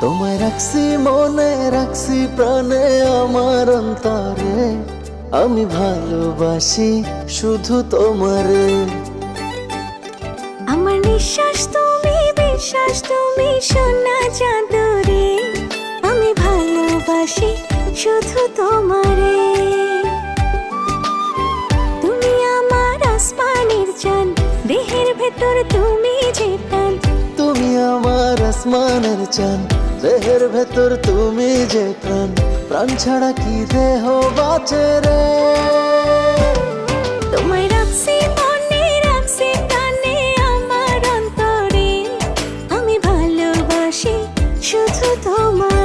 তোমায় রাখছি মনে, রাখছি প্রাণে, আমার অন্তরে। আমি ভালোবাসি শুধু তোমারে। আমার নিঃশ্বাস তুমি, বিশ্বাস তুমি, সোনা চাঁদরে। আমি ভালোবাসি শুধু তোমারে। তুমি আমার আসমানের চাঁদ, দেহের ভেতর তুমি যে প্রাণ। তুমি আমার আসমানের চাঁদ, দেহের ভেতর তুমি যে প্রাণ। প্রাণ ছাড়া কি দেহ বাঁচে রে। তোমায় রাখছি মনে, রাখছি প্রাণে, আমার অন্তরে। আমি ভালোবাসি শুধু তোমার।